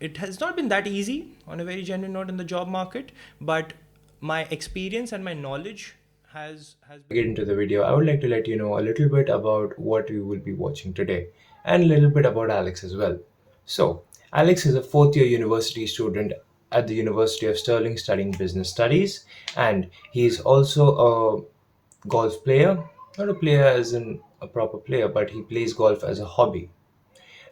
it has not been that easy on a very genuine note in the job market, but my experience and my knowledge has Get into the video, I would like to let you know a little bit about what we will be watching today and a little bit about Alex as well. So, Alex is a fourth year university student at the University of Stirling studying business studies, and he is also a golf player. Not a player as in a proper player, but he plays golf as a hobby,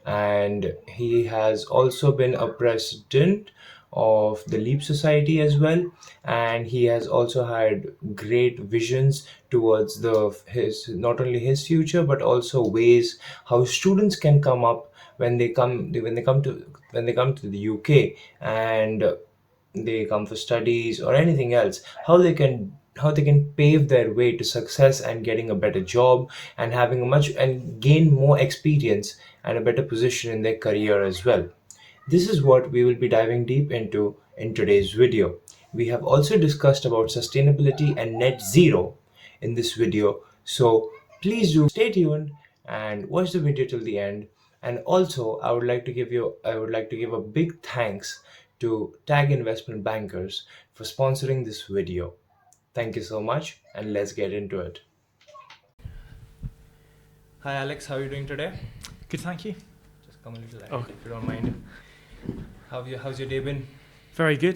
and he has also been a president of the Leap Society as well, and he has also had great visions towards the his not only his future but also ways how students can come up when they come to the UK, and they come for studies or anything else, how they can pave their way to success and getting a better job and having a much and gain more experience and a better position in their career as well. This is what we will be diving deep into in today's video. We have also discussed about sustainability and net zero in this video, so please do stay tuned and watch the video till the end. And also, I would like to give a big thanks to Tag Investment Bankers for sponsoring this video. Thank you so much, and let's get into it. Hi Alex, how are you doing today? Good, thank you. Just come a little light, Oh. if you don't mind. How's your day been? Very good.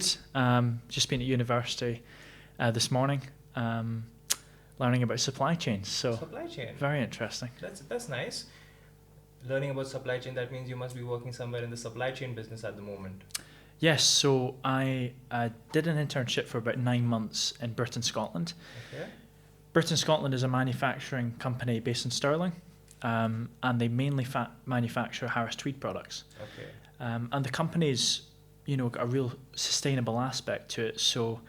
Just been at university this morning, learning about supply chains. So Supply chain. very interesting. That's nice. Learning about supply chain, that means you must be working somewhere in the supply chain business at the moment. Yes. So I did an internship for about 9 months in Britain, Scotland. Okay. Britain, Scotland is a manufacturing company based in Stirling, and they mainly manufacture Harris Tweed products. Okay. And the company's, got a real sustainable aspect to it. So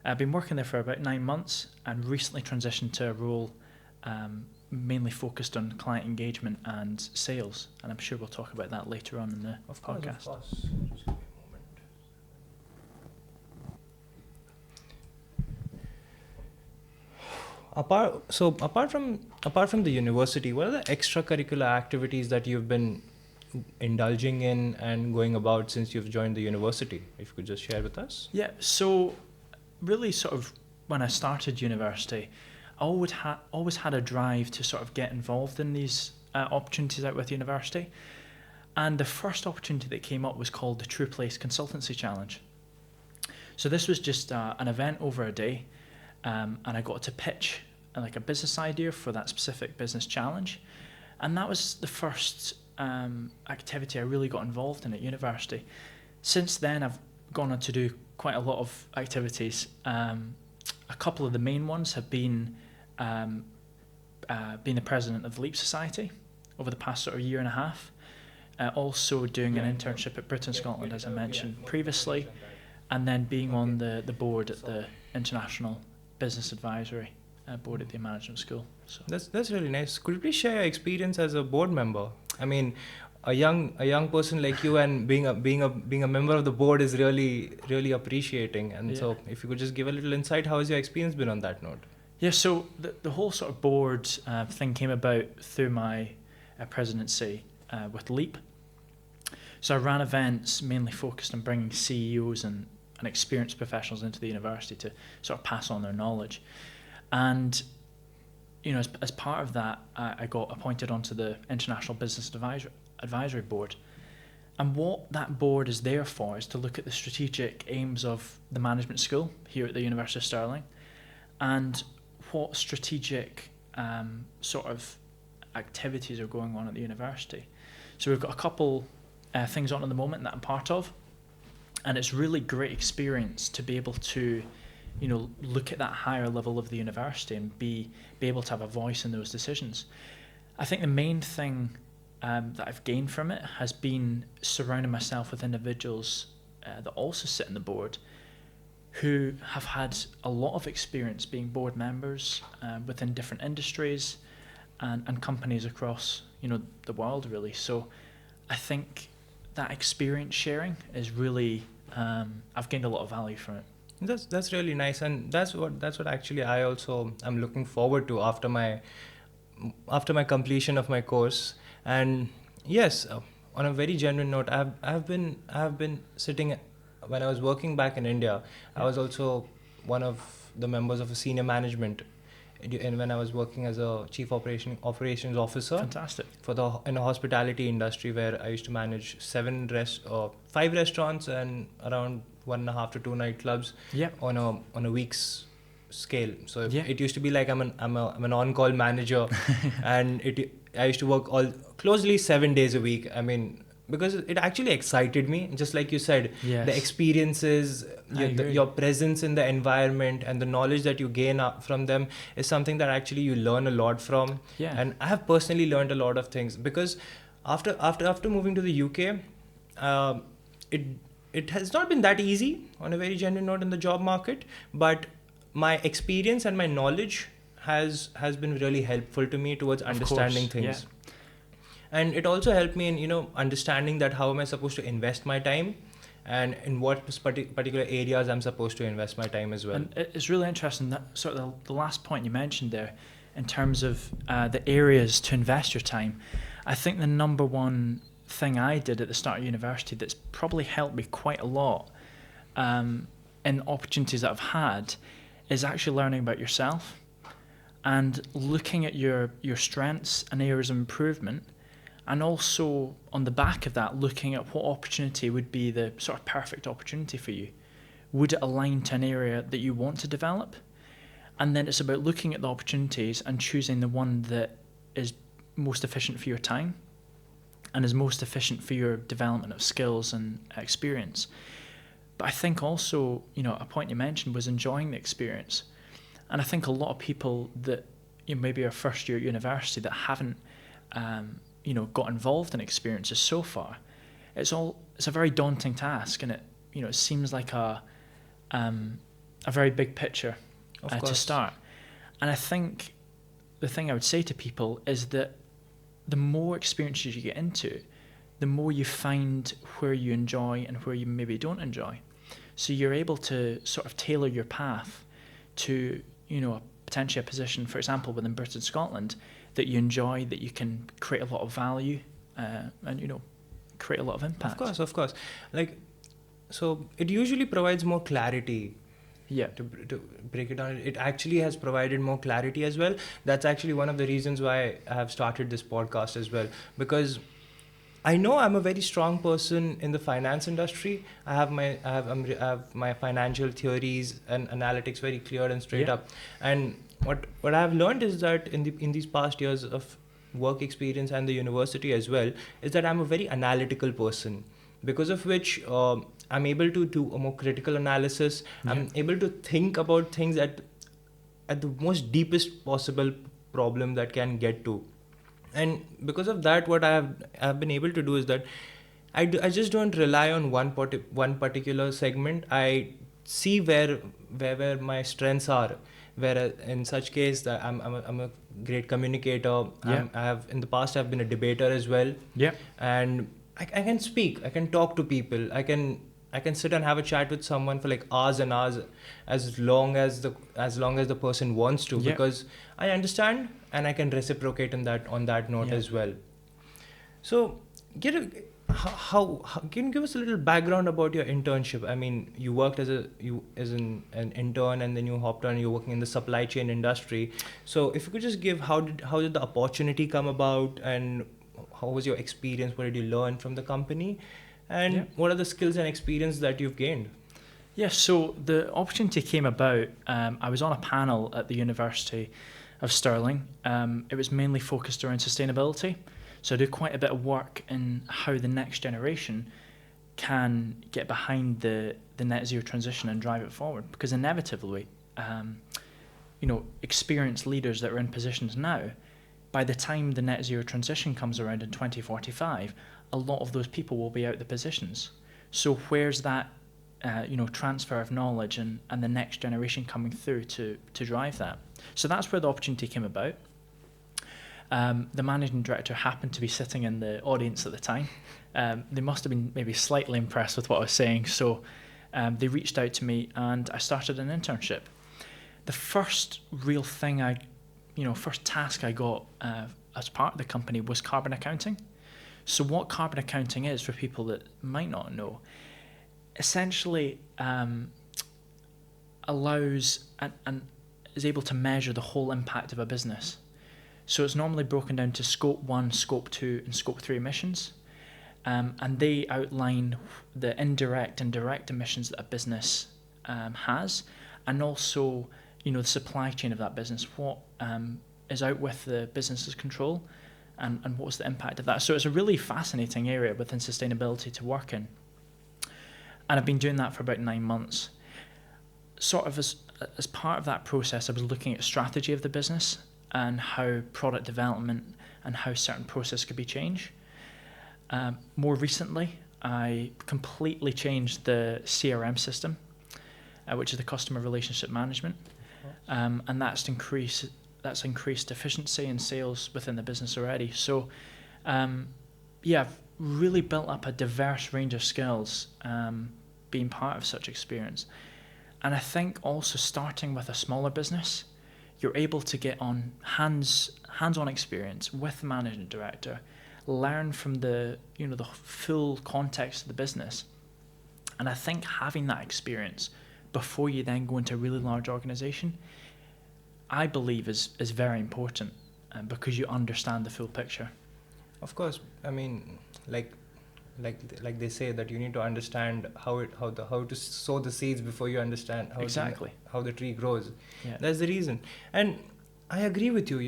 I've been working there for about 9 months and recently transitioned to a role mainly focused on client engagement and sales. And I'm sure we'll talk about that later on in the podcast. Of course. Just give me a moment. Apart from the university, what are the extracurricular activities that you've been indulging in and going about since you've joined the university? If you could just share with us. Yeah, so really sort of when I started university, I always had a drive to sort of get involved in these opportunities out with university. And the first opportunity that came up was called the True Place Consultancy Challenge. So this was just an event over a day, and I got to pitch like a business idea for that specific business challenge. And that was the first activity I really got involved in at university. Since then, I've gone on to do quite a lot of activities. A couple of the main ones have been being the president of the Leap Society over the past sort of year and a half. Also doing an internship at Britain, Scotland, as I mentioned previously, and then being on the board at the International Business Advisory board at the management school. So That's really nice. Could you please share your experience as a board member? I mean, a young person like you and being a member of the board is really appreciating. And so, if you could just give a little insight, how has your experience been on that note? Yeah, so the whole sort of board thing came about through my presidency with Leap. So I ran events mainly focused on bringing CEOs and experienced professionals into the university to sort of pass on their knowledge. And, as part of that, I got appointed onto the International Business Advisory Board. And what that board is there for is to look at the strategic aims of the management school here at the University of Stirling and what strategic sort of activities are going on at the university. So we've got a couple things on at the moment that I'm part of, and it's really great experience to be able to look at that higher level of the university and be able to have a voice in those decisions. I think the main thing that I've gained from it has been surrounding myself with individuals that also sit on the board who have had a lot of experience being board members within different industries and companies across the world, really. So I think that experience sharing is really I've gained a lot of value from it. That's really nice, and that's what actually I also am looking forward to after my completion of my course. And yes, on a very genuine note, I've been sitting when I was working back in India. I was also one of the members of a senior management, and when I was working as a chief operations officer Fantastic. in a hospitality industry, where I used to manage 5 restaurants and around 1.5 to 2 nightclubs Yeah. on a week's scale. So Yeah. it used to be like I'm an on-call manager, and I used to work all closely 7 days a week. I mean, because it actually excited me, just like you said. Yes. The experiences, I agree. your presence in the environment, and the knowledge that you gain from them is something that actually you learn a lot from. Yeah. And I have personally learned a lot of things, because after moving to the UK, it has not been that easy, on a very genuine note, in the job market, but my experience and my knowledge has been really helpful to me towards understanding course, things. And it also helped me in understanding that how am I supposed to invest my time, and in what particular areas I'm supposed to invest my time as well. And it's really interesting that sort of the last point you mentioned there, in terms of the areas to invest your time. I think the number one thing I did at the start of university that's probably helped me quite a lot in opportunities that I've had is actually learning about yourself and looking at your strengths and areas of improvement, and also on the back of that, looking at what opportunity would be the sort of perfect opportunity for you. Would it align to an area that you want to develop? And then it's about looking at the opportunities and choosing the one that is most efficient for your time and is most efficient for your development of skills and experience. But I think also, a point you mentioned was enjoying the experience. And I think a lot of people that maybe are first year at university that haven't got involved in experiences so far, it's a very daunting task, and it seems like a very big picture to start. And I think the thing I would say to people is that the more experiences you get into, the more you find where you enjoy and where you maybe don't enjoy. So you're able to sort of tailor your path to, potentially a position, for example, within Britain, Scotland, that you enjoy, that you can create a lot of value and, create a lot of impact. Of course. So it usually provides more clarity. Yeah. To break it down, it actually has provided more clarity as well. That's actually one of the reasons why I have started this podcast as well, because I know I'm a very strong person in the finance industry. I have my financial theories and analytics very clear and straight up. And what I've learned is that in these past years of work experience and the university as well, is that I'm a very analytical person, because of which I'm able to do a more critical analysis. Yeah. I'm able to think about things at the most deepest possible problem that can get to. And because of that, what I have been able to do is that I just don't rely on one particular segment. I see where my strengths are. Where in such case, that I'm a great communicator. Yeah. In the past I've been a debater as well. Yeah. And I can speak. I can talk to people. I can sit and have a chat with someone for like hours and hours, as long as the person wants to, yeah. Because I understand and I can reciprocate on that note, yeah. As well. So, how can you give us a little background about your internship? I mean, you worked as an intern, and then you hopped on. You're working in the supply chain industry. So, if you could just give how did the opportunity come about, and how was your experience? What did you learn from the company? And yeah. What are the skills and experience that you've gained? Yeah, so the opportunity came about. I was on a panel at the University of Stirling. It was mainly focused around sustainability. So I do quite a bit of work in how the next generation can get behind the net zero transition and drive it forward. Because inevitably, experienced leaders that are in positions now, by the time the net zero transition comes around in 2045, a lot of those people will be out of the positions. So where's that, transfer of knowledge and the next generation coming through to drive that? So that's where the opportunity came about. The managing director happened to be sitting in the audience at the time. They must have been maybe slightly impressed with what I was saying. So they reached out to me and I started an internship. The first real thing first task I got as part of the company was carbon accounting. So what carbon accounting is, for people that might not know, essentially allows and is able to measure the whole impact of a business. So it's normally broken down to Scope 1, Scope 2 and Scope 3 emissions. And they outline the indirect and direct emissions that a business has, and also, the supply chain of that business, what is out with the business's control, and what's the impact of that. So it's a really fascinating area within sustainability to work in. And I've been doing that for about 9 months. Sort of as part of that process, I was looking at strategy of the business and how product development and how certain processes could be changed. More recently, I completely changed the CRM system, which is the customer relationship management, and that's increased efficiency and sales within the business already. So, I've really built up a diverse range of skills being part of such experience. And I think also starting with a smaller business, you're able to get on hands-on experience with the managing director, learn from the full context of the business. And I think having that experience before you then go into a really large organization, I believe is very important, because you understand the full picture. Of course, I mean, like they say that you need to understand how to sow the seeds before you understand how the tree grows. Yeah. That's the reason. And I agree with you.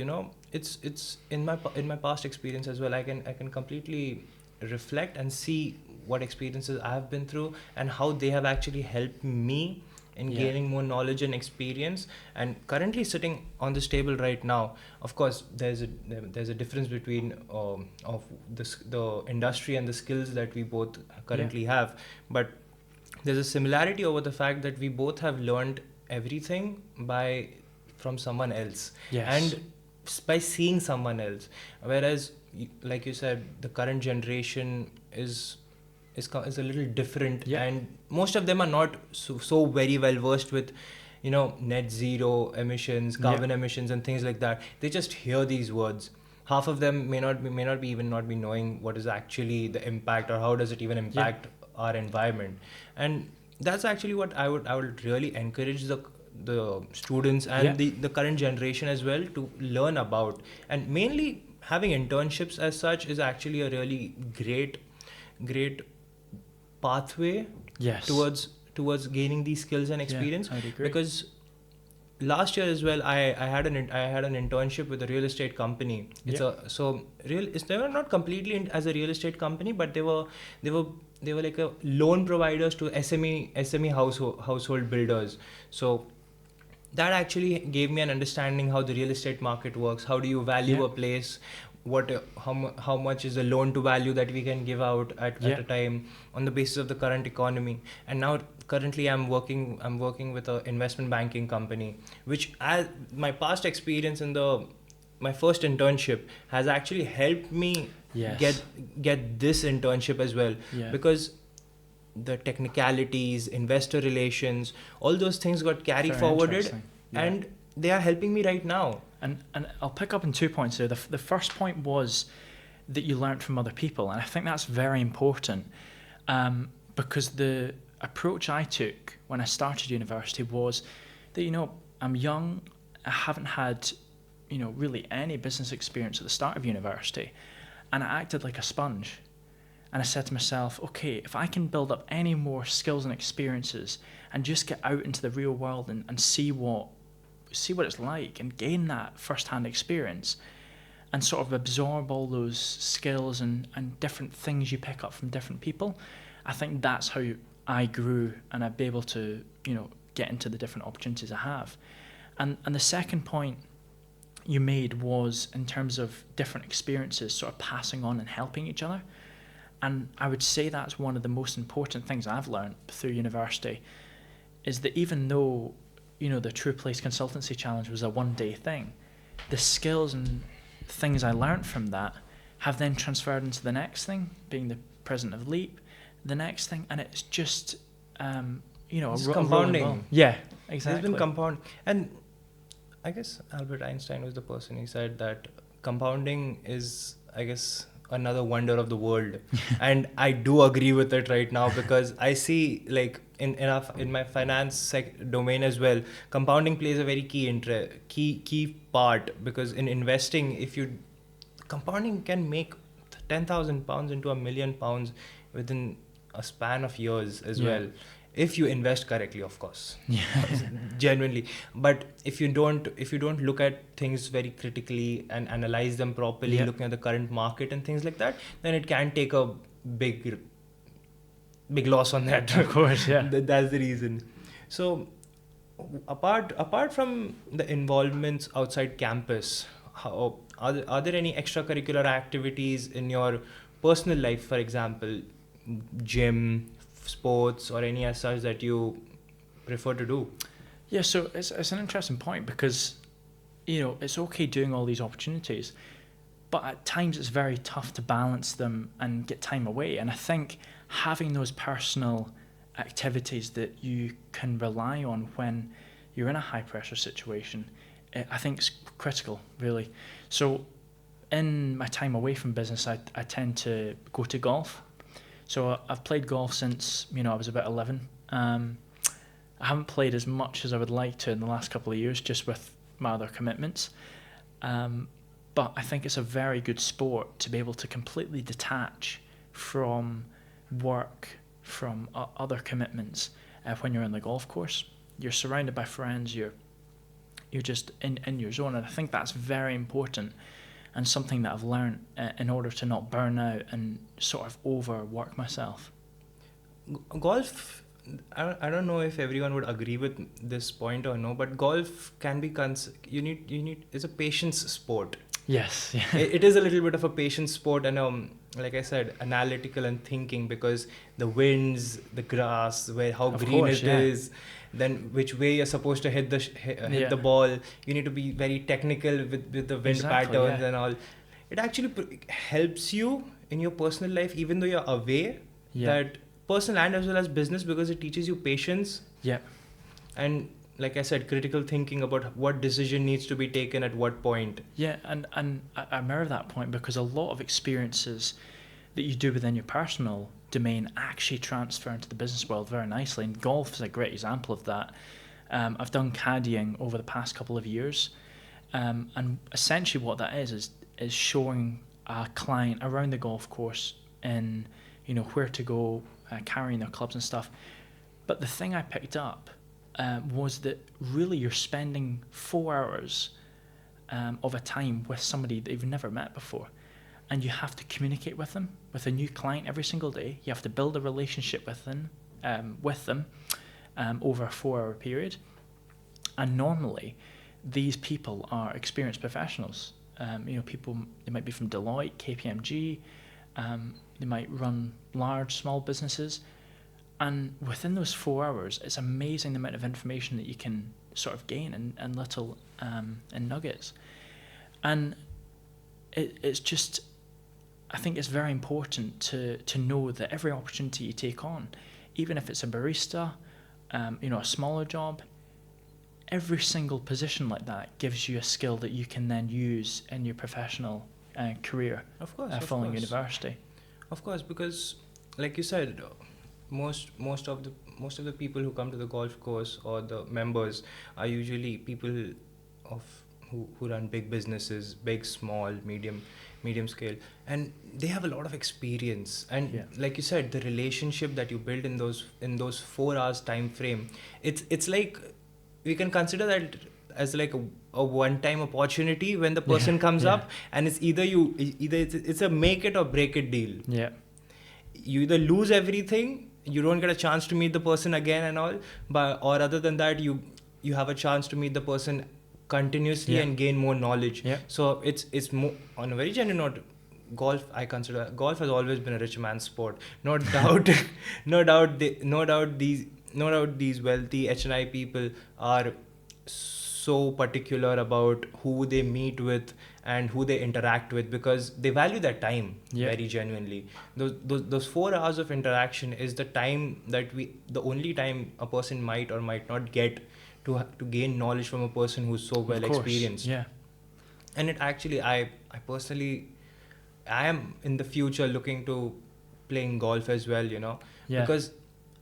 It's in my past experience as well. I can completely reflect and see what experiences I have been through and how they have actually helped me in gaining more knowledge and experience. And currently sitting on this table right now, of course, there's a difference between of the industry and the skills that we both currently have, but there's a similarity over the fact that we both have learned everything from someone else. Yes. And by seeing someone else, whereas like you said, the current generation is a little different, and most of them are not so very well versed with net zero emissions, carbon emissions and things like that. They just hear these words. Half of them may not be knowing what is actually the impact, or how does it even impact our environment. And that's actually what I would really encourage the students and the current generation as well to learn about. And mainly having internships as such is actually a really great pathway towards gaining these skills and experience. I'd agree. Because last year as well, I had an internship with a real estate company. They were not completely as a real estate company, but they were like a loan providers to SME household builders. So that actually gave me an understanding how the real estate market works. How do you value a place? How much is the loan to value that we can give out at a time on the basis of the current economy. And now currently I'm working with an investment banking company, which my past experience in my first internship has actually helped me get this internship as well, because the technicalities, investor relations, all those things got carried forwarded, and they are helping me right now. And I'll pick up on 2 points there. The first point was that you learnt from other people, and I think that's very important, because the approach I took when I started university was that I'm young, I haven't had really any business experience at the start of university, and I acted like a sponge. And I said to myself, okay, if I can build up any more skills and experiences and just get out into the real world and see what it's like and gain that first-hand experience and sort of absorb all those skills and different things you pick up from different people, I think that's how I grew, and I'd be able to get into the different opportunities I have. And the second point you made was in terms of different experiences sort of passing on and helping each other. And I would say that's one of the most important things I've learned through university, is that even though the True Place Consultancy Challenge was a one-day thing, the skills and things I learned from that have then transferred into the next thing, being the president of LEAP, the next thing, and it's just it's compounding. Yeah, exactly. It's been compound, and I guess Albert Einstein was the person who said that compounding is, I guess, another wonder of the world. And I do agree with it right now, because I see, like, in my finance domain as well, compounding plays a very key part, because in investing, if you compounding can make 10,000 pounds into £1,000,000 within a span of years as well, if you invest correctly, of course. Genuinely. But if you don't look at things very critically and analyze them properly, looking at the current market and things like that, then it can take a big loss on that. Of course, yeah. That's the reason. So apart from the involvements outside campus, are there any extracurricular activities in your personal life, for example, gym, sports, or any as such that you prefer to do? Yeah, so it's an interesting point, because, it's okay doing all these opportunities, but at times it's very tough to balance them and get time away. And I think having those personal activities that you can rely on when you're in a high pressure situation, I think is critical, really. So in my time away from business, I tend to go to golf. So I've played golf since, I was about 11. I haven't played as much as I would like to in the last couple of years, just with my other commitments. But I think it's a very good sport to be able to completely detach from work, from other commitments when you're on the golf course. You're surrounded by friends, you're just in your zone, and I think that's very important, and something that I've learned in order to not burn out and sort of overwork myself. Golf, I don't know if everyone would agree with this point or no, but golf can be it's a patience sport. Yes. Yeah. It is a little bit of a patience sport, and like I said, analytical and thinking, because the winds, the grass, how green it is, then which way you're supposed to hit the ball. You need to be very technical with the wind patterns and all. It actually helps you in your personal life, even though you're away, that personal and as well as business, because it teaches you patience. Yeah. And like I said, critical thinking about what decision needs to be taken at what point. Yeah, and I mirror that point, because a lot of experiences that you do within your personal domain actually transfer into the business world very nicely, and golf is a great example of that. I've done caddying over the past couple of years, and essentially what that is showing a client around the golf course and where to go, carrying their clubs and stuff. But the thing I picked up was that really you're spending 4 hours of a time with somebody that you've never met before, and you have to communicate with them, with a new client every single day. You have to build a relationship with them over a 4-hour period. And normally these people are experienced professionals. People, they might be from Deloitte, KPMG, they might run large, small businesses. And within those 4 hours, it's amazing the amount of information that you can sort of gain in little in nuggets. And it's just, I think it's very important to know that every opportunity you take on, even if it's a barista, a smaller job, every single position like that gives you a skill that you can then use in your professional career. Of course, following university. Of course, because like you said, most of the people who come to the golf course, or the members, are usually people who run big businesses, big, small, medium scale, and they have a lot of experience. And like you said, the relationship that you build in those 4 hours time frame, it's like, we can consider that as like a one-time opportunity when the person comes up, and it's either it's a make it or break it deal. You either lose everything, you don't get a chance to meet the person again and all, or other than that, you have a chance to meet the person continuously and gain more knowledge. So it's more on a very genuine note. Golf, I consider golf has always been a rich man's sport, no doubt. no doubt these wealthy HNI people are so particular about who they meet with and who they interact with, because they value their time very genuinely. Those 4 hours of interaction is the time the only time a person might or might not get to gain knowledge from a person who's so well experienced. And it actually, I personally I am in the future looking to playing golf as well, you know, Yeah. because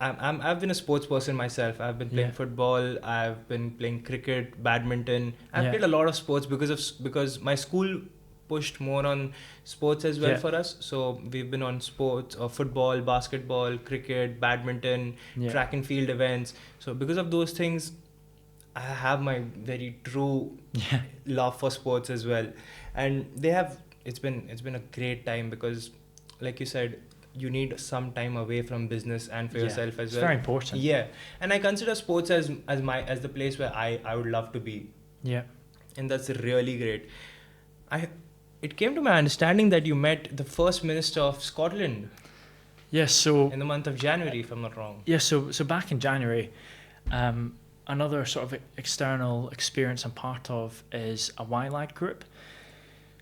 I've been a sports person myself. I've been playing Yeah. football. I've been playing cricket, badminton. I've Yeah. played a lot of sports because my school pushed more on sports as well Yeah. for us. So we've been on sports, football, basketball, cricket, badminton, Yeah. track and field events. So because of those things, I have my very true Yeah. love for sports as well, and they have. It's been a great time because, like you said, you need some time away from business and for Yeah. yourself as It's well. very important. Yeah, and I consider sports as the place where I would love to be, Yeah. and that's really great. I It came to my understanding that you met the first minister of Scotland Yeah. So in the month of January, if I'm not wrong. yeah. So back in January, another sort of external experience I'm part of is a YLAG group.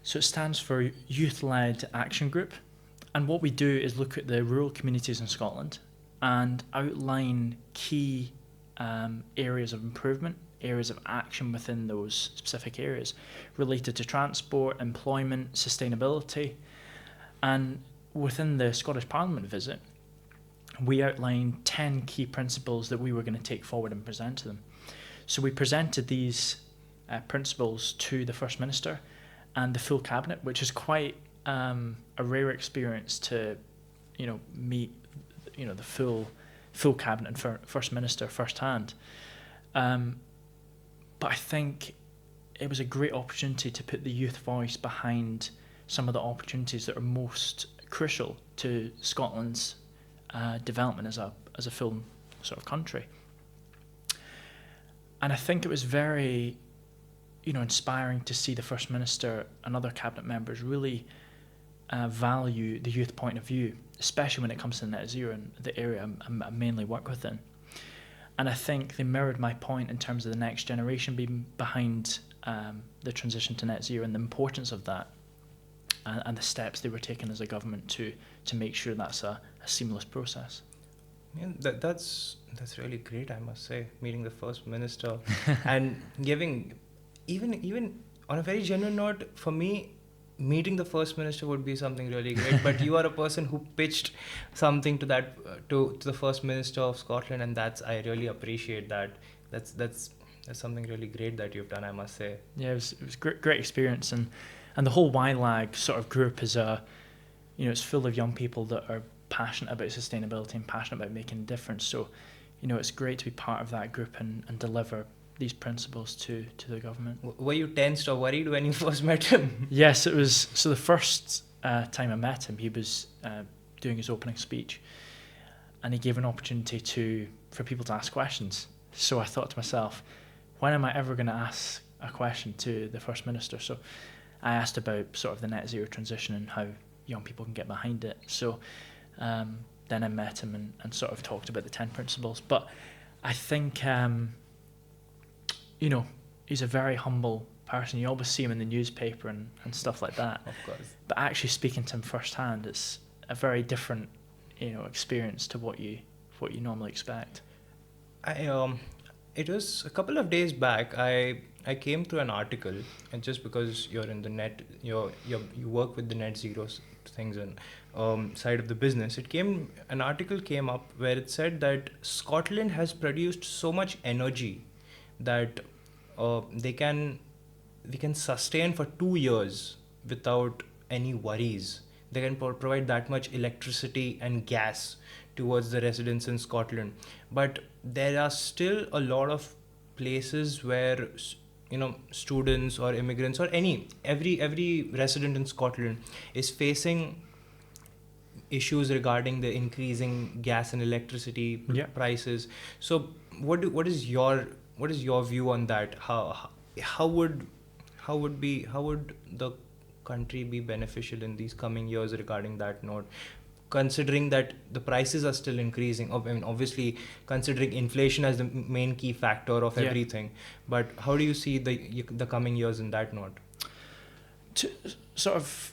So it stands for Youth Led Action Group. And what we do is look at the rural communities in Scotland and outline key areas of improvement, areas of action within those specific areas related to transport, employment, sustainability. And within the Scottish Parliament visit, we outlined 10 key principles that we were going to take forward and present to them. So we presented these principles to the First Minister and the full cabinet, which is quite a rare experience to, meet, the full cabinet and First Minister firsthand. But I think it was a great opportunity to put the youth voice behind some of the opportunities that are most crucial to Scotland's development as a full sort of country. And I think it was very, inspiring to see the First Minister and other cabinet members really value the youth point of view, especially when it comes to net zero and the area I mainly work within. And I think they mirrored my point in terms of the next generation being behind the transition to net zero and the importance of that, and the steps they were taking as a government to make sure that's a seamless process. Yeah, that's really great, I must say, meeting the First Minister and giving, even on a very genuine note, for me, meeting the First Minister would be something really great. But you are a person who pitched something to that to the First Minister of Scotland, and I really appreciate that. That's something really great that you've done, I must say. Yeah, it was great experience, and the whole YLAG sort of group is it's full of young people that are passionate about sustainability and passionate about making a difference. So, it's great to be part of that group and deliver these principles to the government. Were you tensed or worried when you first met him? Yes, it was. So the first time I met him, he was doing his opening speech, and he gave an opportunity for people to ask questions. So I thought to myself, when am I ever going to ask a question to the First Minister? So I asked about sort of the net zero transition and how young people can get behind it. So then I met him and sort of talked about the 10 principles. But I think, he's a very humble person. You always see him in the newspaper and stuff like that. Of course. But actually speaking to him firsthand, it's a very different, experience to what you normally expect. It was a couple of days back. I came through an article, and just because you're in the net, you work with the net zero things and side of the business. An article came up where it said that Scotland has produced so much energy that we can sustain for 2 years without any worries. They can provide that much electricity and gas towards the residents in Scotland. But there are still a lot of places where students or immigrants or every resident in Scotland is facing issues regarding the increasing gas and electricity prices. So what is your view on that? How would the country be beneficial in these coming years regarding that note, considering that the prices are still increasing? I mean, obviously considering inflation as the main key factor of everything, but how do you see the coming years in that note? To sort of,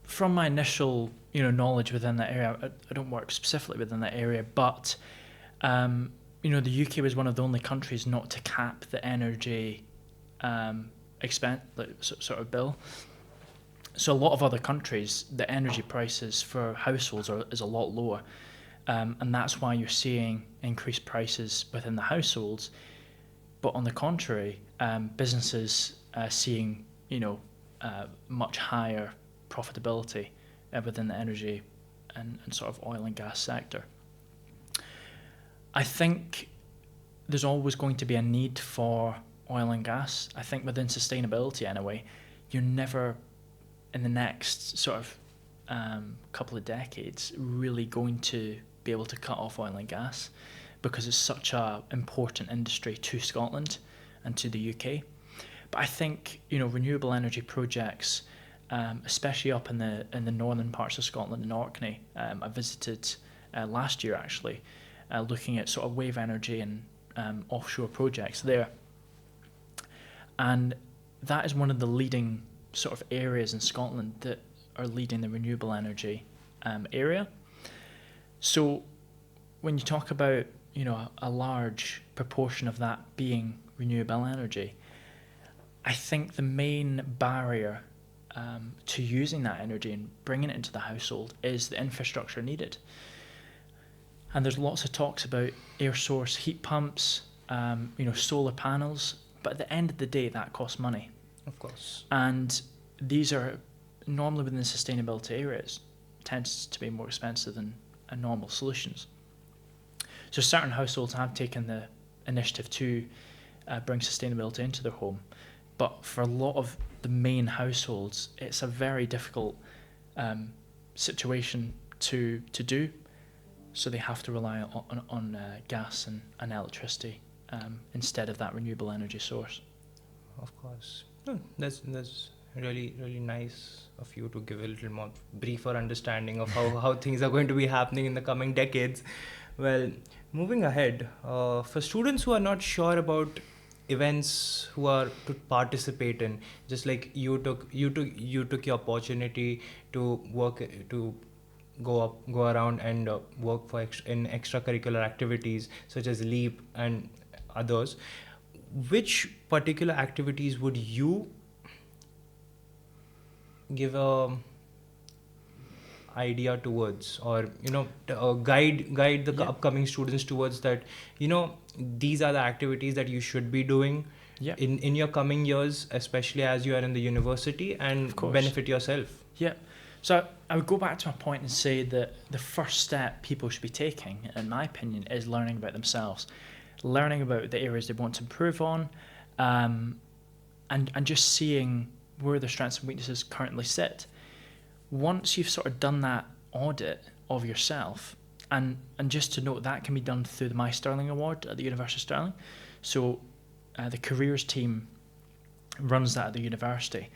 from my initial knowledge within that area, I don't work specifically within that area, but the UK was one of the only countries not to cap the energy expense sort of bill. So a lot of other countries, the energy prices for households is a lot lower, and that's why you're seeing increased prices within the households. But on the contrary, businesses seeing much higher profitability within the energy and sort of oil and gas sector. I think there's always going to be a need for oil and gas. I think within sustainability anyway, you're never in the next sort of couple of decades really going to be able to cut off oil and gas, because it's such a important industry to Scotland and to the UK. But I think renewable energy projects, especially up in the northern parts of Scotland and Orkney, I visited last year actually, looking at sort of wave energy and offshore projects there, and that is one of the leading sort of areas in Scotland that are leading the renewable energy area. So when you talk about a large proportion of that being renewable energy, I think the main barrier to using that energy and bringing it into the household is the infrastructure needed. And there's lots of talks about air source heat pumps, solar panels, but at the end of the day, that costs money. Of course. And these are normally within the sustainability areas, tends to be more expensive than normal solutions. So certain households have taken the initiative to bring sustainability into their home, but for a lot of the main households, it's a very difficult situation to do. So they have to rely on gas and electricity instead of that renewable energy source. Of course. That's really nice of you to give a little more briefer understanding of how things are going to be happening in the coming decades. Well, moving ahead, for students who are not sure about events who are to participate in, just like you took your opportunity to work to go around and work for in extracurricular activities such as LEAP and others, which particular activities would you give a idea towards, or guide the upcoming students towards that, these are the activities that you should be doing in your coming years, especially as you are in the university, and benefit yourself? So I would go back to my point and say that the first step people should be taking, in my opinion, is learning about themselves, learning about the areas they want to improve on, and just seeing where their strengths and weaknesses currently sit. Once you've sort of done that audit of yourself, and just to note, that can be done through the My Stirling Award at the University of Stirling. So the careers team runs that at the university,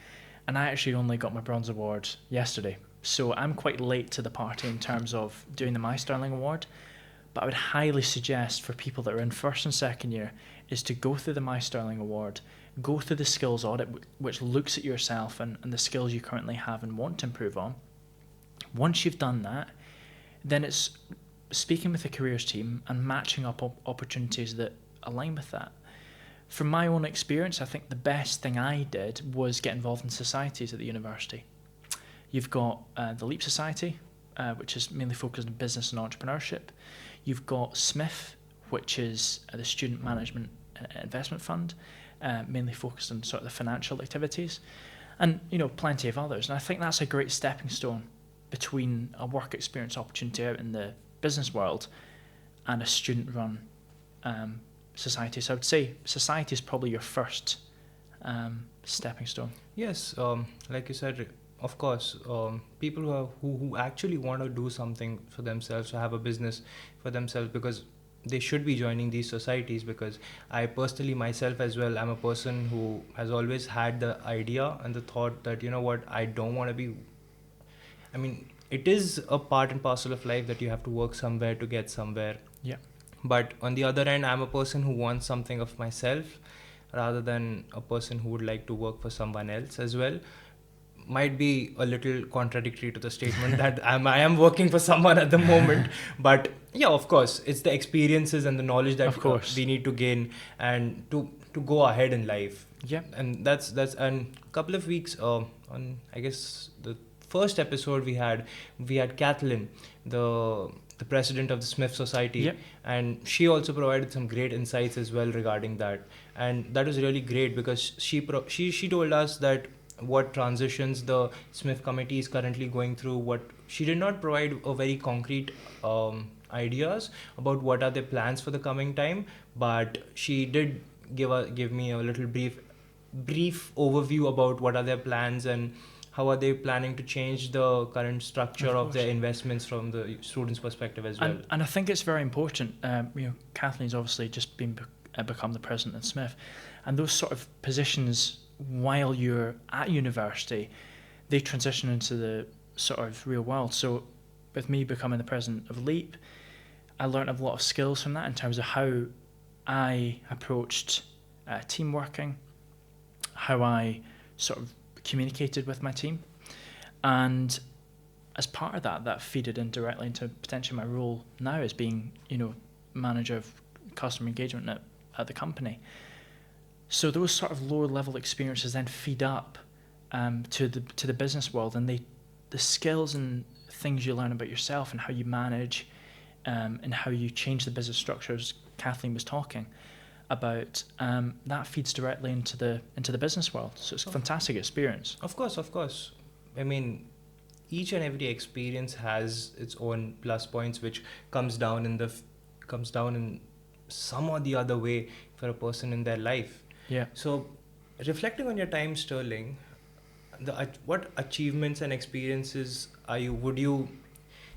and I actually only got my bronze award yesterday, so I'm quite late to the party in terms of doing the My Stirling Award. But I would highly suggest for people that are in first and second year is to go through the My Stirling Award, go through the skills audit, which looks at yourself and the skills you currently have and want to improve on. Once you've done that, then it's speaking with the careers team and matching up opportunities that align with that. From my own experience, I think the best thing I did was get involved in societies at the university. You've got the LEAP Society, which is mainly focused on business and entrepreneurship. You've got SMIF, which is the Student Management Investment Fund, mainly focused on sort of the financial activities, and plenty of others. And I think that's a great stepping stone between a work experience opportunity out in the business world and a student-run society. So I would say society is probably your first stepping stone. Yes, like you said, of course, people who actually want to do something for themselves, or have a business for themselves, because they should be joining these societies. Because I personally myself as well, I'm a person who has always had the idea and the thought that, I don't want to be, it is a part and parcel of life that you have to work somewhere to get somewhere. Yeah. But on the other end, I'm a person who wants something of myself rather than a person who would like to work for someone else as well. Might be a little contradictory to the statement that I am working for someone at the moment, but yeah, of course, it's the experiences and the knowledge that we need to gain, and to to go ahead in life. Yeah. And that's and a couple of weeks on, I guess, the first episode we had Kathleen, the president of the Smith Society. Yep. And she also provided some great insights as well regarding that, and that was really great because she told us that what transitions the Smith committee is currently going through. What she did not provide a very concrete ideas about what are their plans for the coming time, but she did give me a little brief overview about what are their plans and how are they planning to change the current structure of their investments from the students' perspective as well. And I think it's very important. Kathleen's obviously just become the president of Smith, and those sort of positions while you're at university, they transition into the sort of real world. So with me becoming the president of LEAP, I learned a lot of skills from that in terms of how I approached team working, how I sort of communicated with my team, and as part of that feeded in directly into potentially my role now as being, manager of customer engagement at the company. So those sort of lower level experiences then feed up to the business world, and the skills and things you learn about yourself and how you manage and how you change the business structures Kathleen was talking about, that feeds directly into the business world. So it's a fantastic experience. Of course. I mean, each and every experience has its own plus points, which comes down in some or the other way for a person in their life. Yeah. So, reflecting on your time, Sterling, what achievements and experiences would you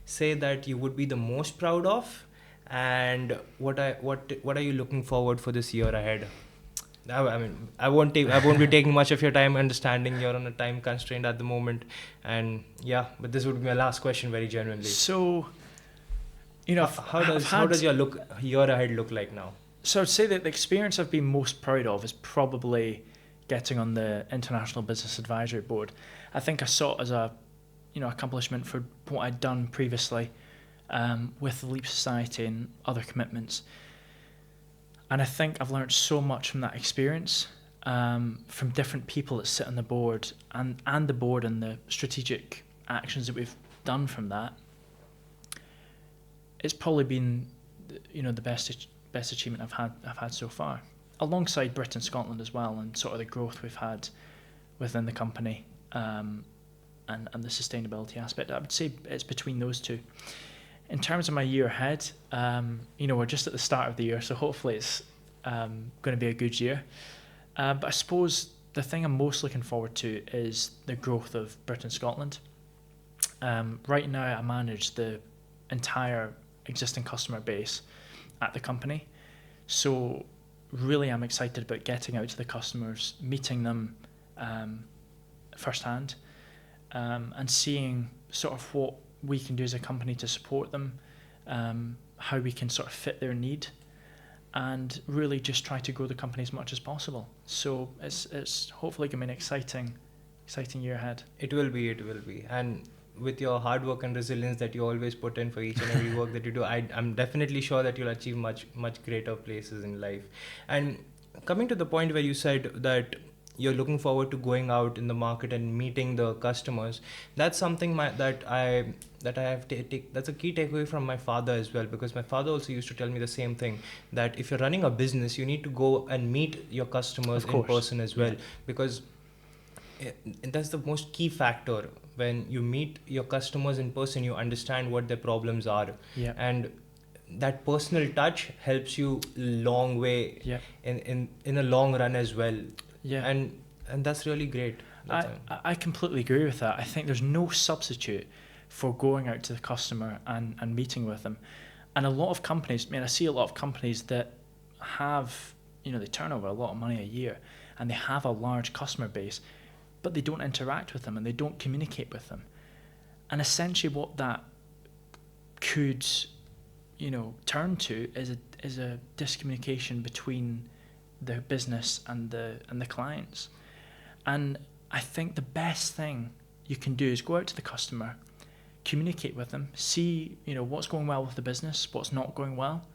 say that you would be the most proud of, and what are you looking forward for this year ahead? I mean, I won't be taking much of your time, understanding you're on a time constraint at the moment, and yeah, but this would be my last question, very genuinely. So, how does your year ahead look like now? So I'd say that the experience I've been most proud of is probably getting on the International Business Advisory Board. I think I saw it as a accomplishment for what I'd done previously with the Leap Society and other commitments. And I think I've learned so much from that experience, from different people that sit on the board and the board and the strategic actions that we've done from that. It's probably been, the best achievement I've had so far, alongside Britain, Scotland as well, and sort of the growth we've had within the company, and the sustainability aspect. I would say it's between those two. In terms of my year ahead, we're just at the start of the year, so hopefully it's going to be a good year. But I suppose the thing I'm most looking forward to is the growth of Britain, Scotland. Right now, I manage the entire existing customer base at the company, so really I'm excited about getting out to the customers, meeting them firsthand, and seeing sort of what we can do as a company to support them, how we can sort of fit their need, and really just try to grow the company as much as possible. So it's hopefully going to be an exciting year ahead. It will be, and with your hard work and resilience that you always put in for each and every work that you do, I'm definitely sure that you'll achieve much greater places in life. And coming to the point where you said that you're looking forward to going out in the market and meeting the customers, that's something that I have that's a key takeaway from my father as well, because my father also used to tell me the same thing, that if you're running a business, you need to go and meet your customers in person as well, because that's the most key factor. When you meet your customers in person, you understand what their problems are, and that personal touch helps you long way in a long run as well. And that's really great. I completely agree with that. I think there's no substitute for going out to the customer and meeting with them. And a lot of companies, I see a lot of companies that have, they turn over a lot of money a year and they have a large customer base, but they don't interact with them and they don't communicate with them. And essentially what that could, turn to is a discommunication between the business and the clients. And I think the best thing you can do is go out to the customer, communicate with them, see what's going well with the business, what's not going well,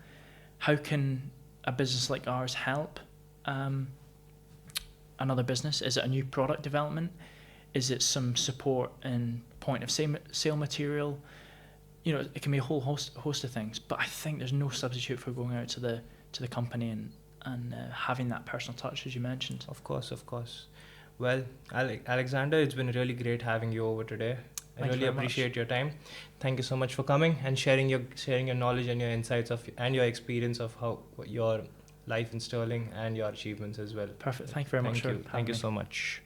how can a business like ours help, another business? Is it a new product development? Is it some support in point of sale material? You know, it can be a whole host of things. But I think there's no substitute for going out to the company and having that personal touch, as you mentioned. Of course. Well, Alexander, it's been really great having you over today. I Thank you really very much. appreciate your time. Thank you so much for coming and sharing your knowledge and your insights and your experience of how your life in Sterling and your achievements as well. Perfect. Thank you very much for having Thank you me. so much.